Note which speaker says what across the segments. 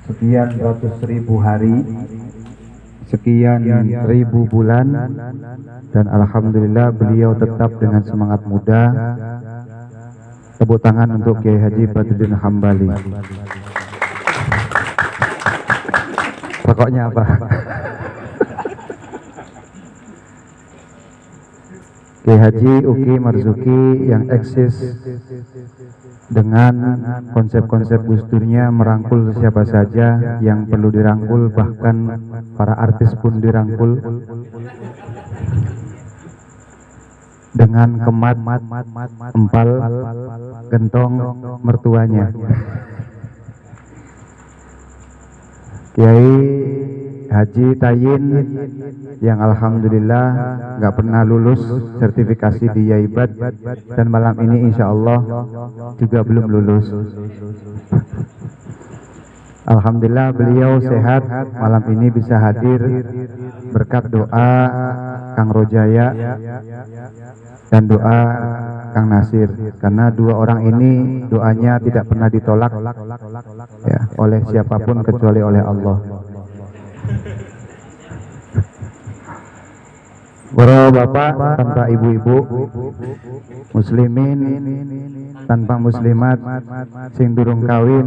Speaker 1: sekian ratus ribu hari, sekian ribu bulan, dan alhamdulillah beliau tetap dengan semangat muda. Tepuk tangan untuk Kiai Haji Badruddin Hambali. Pokoknya apa? Kiai Haji Uki Marzuki yang eksis dengan konsep-konsep Gus Durnya, merangkul siapa saja yang perlu dirangkul, bahkan para artis pun dirangkul dengan kemat, empal, gentong mertuanya. Kiai Haji Tayin yang alhamdulillah nggak pernah lulus sertifikasi di Yaibat, dan malam ini insya Allah juga belum lulus. Alhamdulillah beliau sehat, malam ini bisa hadir berkat doa Kang Rojaya dan doa Kang Nasir, karena dua orang ini doanya tidak pernah ditolak ya, oleh siapapun kecuali oleh Allah. Para bapak tanpa ibu-ibu, muslimin tanpa muslimat, sing durung kawin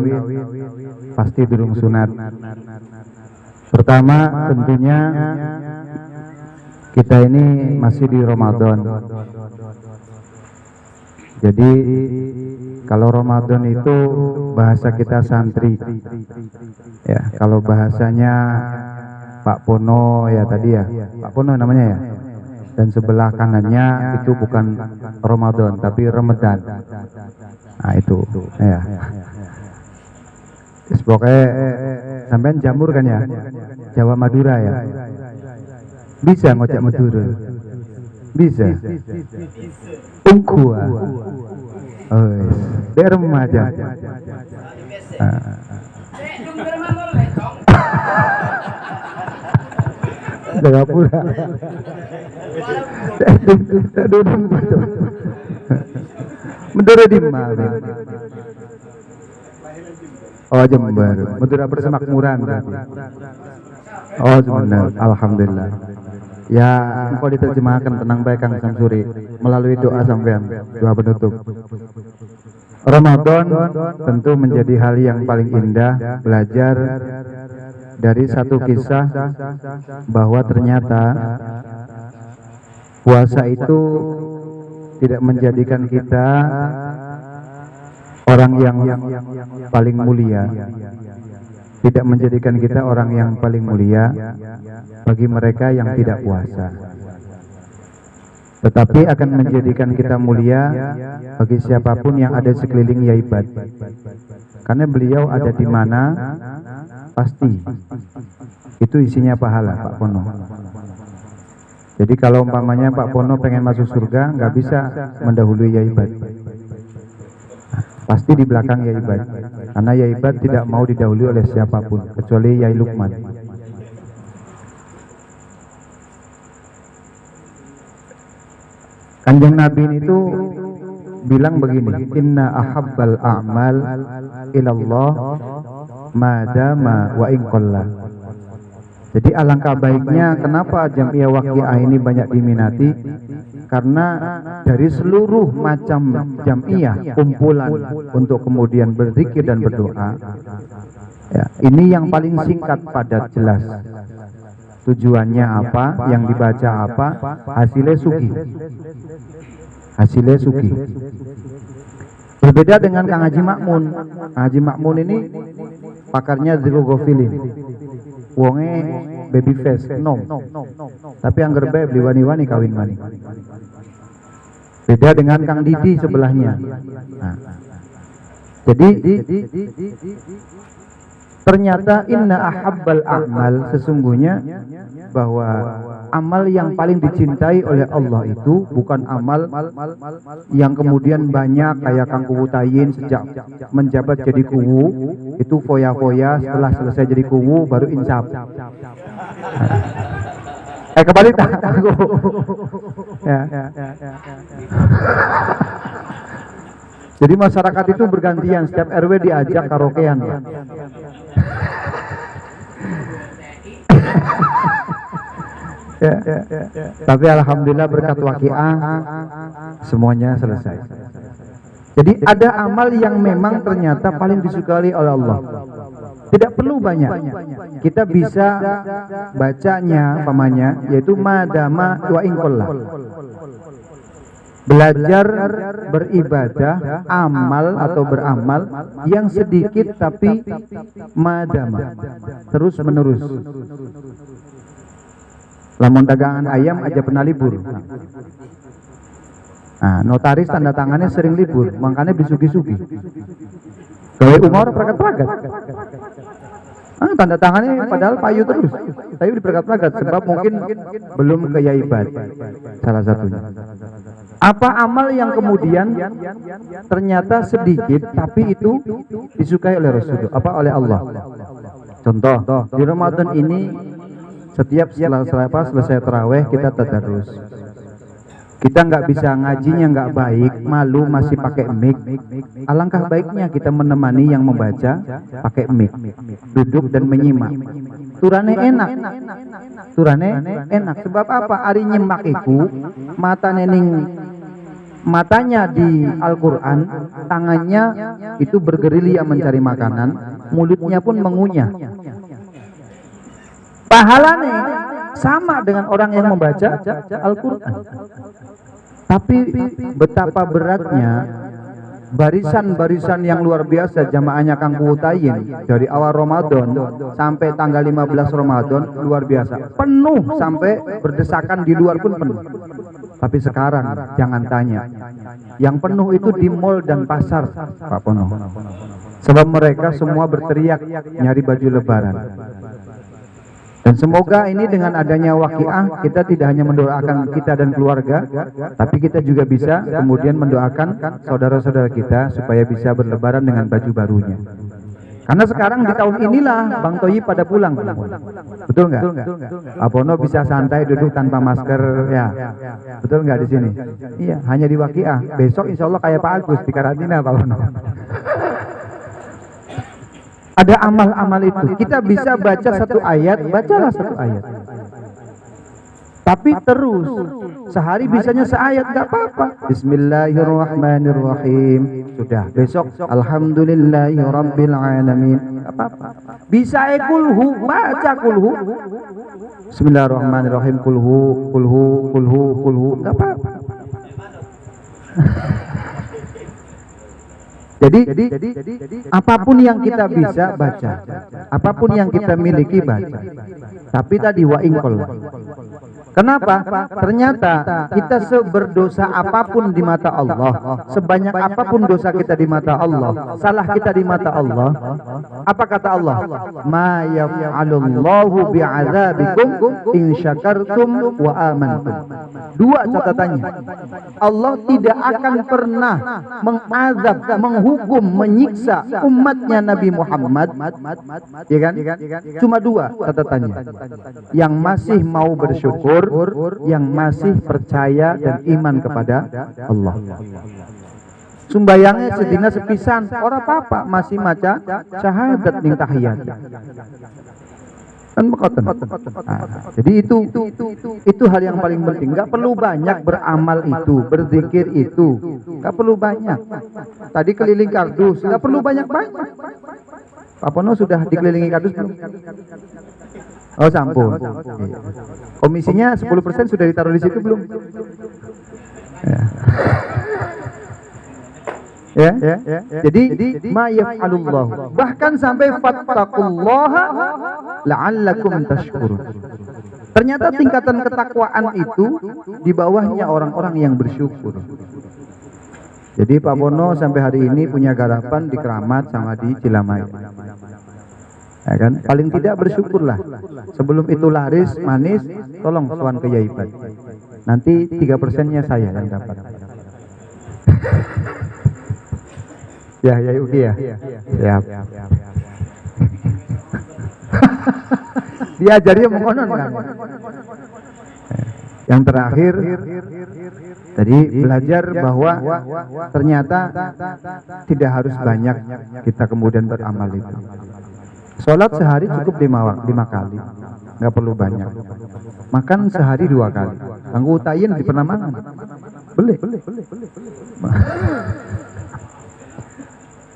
Speaker 1: pasti durung sunat. Pertama tentunya kita ini masih di Ramadan. Jadi kalau Ramadan itu bahasa kita santri ya, kalau bahasanya Pak Pono ya tadi ya, Pak Pono namanya ya, dan sebelah kanannya itu bukan Ramadan tapi Ramadan. Nah itu ya. Pokoknya sampean jamur kan ya, Jawa Madura ya, bisa ngocek Madura, bisa ungkua, dia remaja. Singapura. Madura di mana? Oh Jember, Madura Persemakmuran berarti. Oh sebenarnya, alhamdulillah. Ya, engkau diterjemahkan tenang baik Kang Samsuri melalui doa sampean, doa penutup. Ramadan tentu menjadi hal yang paling indah, belajar dari satu kisah bahwa ternyata puasa itu tidak menjadikan kita orang yang paling mulia, tidak menjadikan kita orang yang paling mulia bagi mereka yang tidak puasa, tetapi akan menjadikan kita mulia bagi siapapun yang ada sekeliling Yaibat, karena beliau ada di mana pasti itu isinya pahala Pak Pono. Jadi kalau umpamanya Pak Pono pengen masuk surga, nggak bisa mendahului Yaibat, pasti di belakang Yaibat, karena Yaibat tidak mau didahului oleh siapapun kecuali Yai Lukman. Kanjeng Nabi itu bilang begini, inna ahabbal a'mal ilallah madama wa inqalla. Jadi alangkah baiknya kenapa Jamiah Waqiah ini banyak diminati, karena dari seluruh macam jamiah kumpulan untuk kemudian berzikir dan berdoa ya, ini yang paling singkat, padat, jelas tujuannya apa, yang dibaca apa, hasilnya sugih, hasilnya sugih. Berbeda dengan Kang Haji Makmun. Haji Makmun ini pakarnya zikogofilin, wonge baby face nom, tapi angger bae beli wani-wani kawin mani. Beda dengan Kang Didi sebelahnya. Nah, jadi ternyata inna ahabbal a'mal, sesungguhnya bahwa amal yang paling dicintai oleh Allah itu bukan amal yang kemudian banyak kayak Kang Kuwu Tayin sejak menjabat jadi kuwu itu foya-foya, setelah selesai jadi kuwu baru insaf. Kembali aku. Ya. Jadi masyarakat itu bergantian, setiap RW diajak karaokean. Tapi alhamdulillah berkat waqiah semuanya selesai. Jadi ada amal yang memang ternyata paling disukai oleh Allah. Tidak perlu banyak. Kita bisa bacanya pamannya yaitu madama wa inqallah. Belajar beribadah, amal atau beramal yang sedikit tapi madama, terus menerus. Lamun dagangan ayam aja pernah libur. Nah, notaris tanda tangannya sering libur, makanya disugi-sugi. Gawe umur perangkat-perangkat. Tanda tangannya padahal payu terus, tapi diperangkat-perangkat sebab mungkin belum keyaiban. Salah satunya. Apa amal yang kemudian ternyata sedikit tapi itu disukai oleh Rasul, oleh Allah. Contoh, di Ramadan ini setiap selesai tarawih kita tadarus. Kita nggak bisa ngajinya nggak baik, malu masih pakai mic. Alangkah baiknya kita menemani yang membaca pakai mic, duduk dan menyimak. Turane enak, Sebab apa? Ari nyimak iku matanya di Al-Quran, tangannya itu bergerilya mencari makanan, mulutnya pun mengunyah. Pahalanya sama dengan orang yang membaca Al-Quran. Tapi betapa beratnya barisan-barisan yang luar biasa jamaahnya Kang Kuutayin dari awal Ramadan sampai tanggal 15 Ramadan luar biasa. Penuh sampai berdesakan di luar pun penuh. Tapi sekarang jangan tanya. Yang penuh itu di mall dan pasar, Pak Pono. Sebab mereka semua berteriak nyari baju lebaran. Dan semoga ini dengan adanya waqiah kita tidak hanya mendoakan kita dan keluarga, tapi kita juga bisa kemudian mendoakan saudara-saudara kita supaya bisa berlebaran dengan baju barunya. Karena sekarang di tahun inilah Bang Toyi pada pulang. Betul nggak? Apono bisa santai duduk tanpa masker ya. Betul nggak di sini? Iya, hanya di waqiah. Besok insya Allah kayak Pak Agus di karantina Pak Apono. Ada amal-amal itu. Kita bisa baca satu ayat, bacalah satu ayat. Tapi terus, sehari bisanya seayat, gak apa-apa. Bismillahirrahmanirrahim. Sudah, besok Alhamdulillahirrabbilalamin. Gak apa-apa. Bisa kulhu, baca kulhu. Bismillahirrahmanirrahim. Kulhu. Gak apa-apa. Jadi apapun yang kita bisa baca, apapun yang kita miliki baca. Tapi tadi wa inqal. Kenapa? Ternyata kita seberdosa apapun di mata Allah, sebanyak apapun dosa kita di mata Allah, salah kita di mata Allah, apa kata Allah? Ma yaf'alullahu bi'adzabikum in syakartum wa amantum. Dua catatannya. Allah tidak akan pernah mengazab, menghukum, menyiksa umatnya Nabi Muhammad, ya kan? Cuma dua catatannya. Yang masih mau bersyukur, yang masih percaya dan iman kepada Allah. Sumbayangnya sedina sepisan, ora apa-apa, masih maca syahadat ning tahiyat. Kan bekoten. Jadi itu hal yang paling penting. Enggak perlu banyak beramal itu, berzikir itu. Enggak perlu banyak. Tadi keliling kardus, enggak perlu banyak-banyak. Pak Pono sudah dikelilingi kardus belum? Oh, sampun. Komisinya 10% sudah ditaruh di situ belum? Ya. Jadi ma yaf'alullah. Bahkan sampai fattaqullaha la'allakum tashkurun. Ternyata tingkatan ketakwaan itu di bawahnya orang-orang yang bersyukur. Jadi Pak Bono sampai hari ini punya garapan di Keramat sama di Cilamaya. Ya kan? Paling tidak bersyukurlah. Sebelum itu laris, manis, tolong sowan ke Yaibat. Nanti 3%-nya saya yang dapat. Ya Uki ya. Siap. Diajari mengonon kan. Yang terakhir Jadi belajar bahwa ternyata tidak harus banyak kita kemudian beramal itu. Sholat sehari cukup 5 kali, nggak perlu banyak. Makan sehari 2 kali. Kanggo utayin di pernah mangan. Boleh.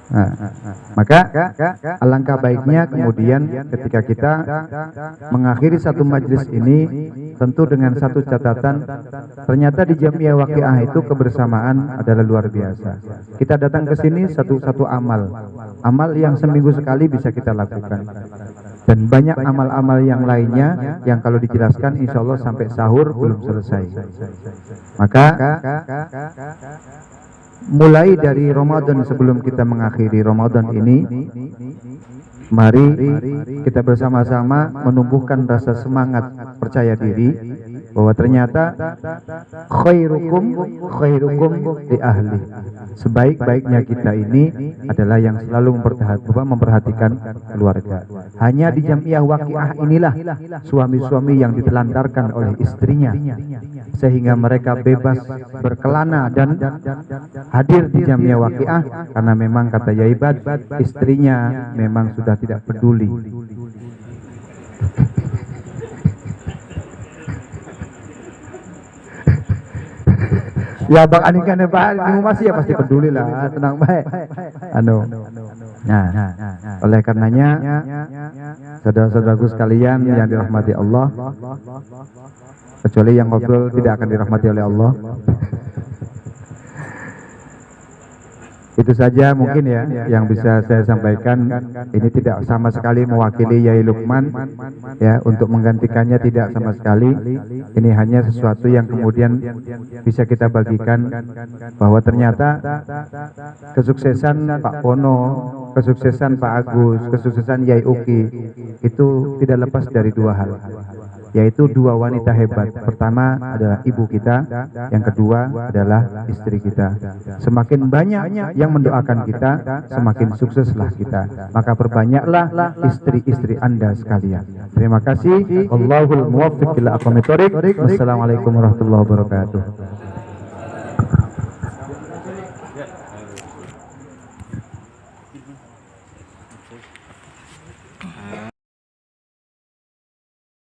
Speaker 1: Nah, maka alangkah baiknya kemudian ketika kita mengakhiri satu majelis ini tentu dengan satu catatan, ternyata di Jamiah Waqiah itu kebersamaan adalah luar biasa. Kita datang ke sini satu amal yang seminggu sekali bisa kita lakukan, dan banyak amal-amal yang lainnya yang kalau dijelaskan insya Allah sampai sahur belum selesai. Maka mulai dari Ramadan, sebelum kita mengakhiri Ramadan ini, mari kita bersama-sama menumbuhkan rasa semangat percaya diri bahwa ternyata khairukum li ahli. Sebaik-baiknya kita ini adalah yang selalu memperhatikan keluarga. Hanya di Jamiah Waqiah inilah suami-suami yang ditelantarkan oleh istrinya sehingga mereka bebas berkelana dan hadir di Jamiah Waqiah, karena memang kata Yaibad, istrinya memang sudah tidak peduli. Ya Bang Ani kan Pak, masih ya pasti peduli lah, tenang baik. Nah, oleh karenanya saudara-saudaraku sekalian yang dirahmati Allah, kecuali yang ngobrol tidak akan dirahmati oleh Allah. Itu saja mungkin ya yang bisa saya sampaikan. Ini tidak sama sekali mewakili Yai Lukman ya, untuk menggantikannya tidak sama sekali. Ini hanya sesuatu yang kemudian bisa kita bagikan, bahwa ternyata kesuksesan Pak Pono, kesuksesan Pak Agus, kesuksesan Yai Uki itu tidak lepas dari 2 hal, yaitu 2 wanita hebat. Pertama adalah ibu kita, yang kedua adalah istri kita. Semakin banyak yang mendoakan kita, semakin sukseslah kita. Maka perbanyaklah istri-istri Anda sekalian. Terima kasih. Wallahul muwaffiq ila aqwamit thoriq. Wassalamualaikum warahmatullahi wabarakatuh.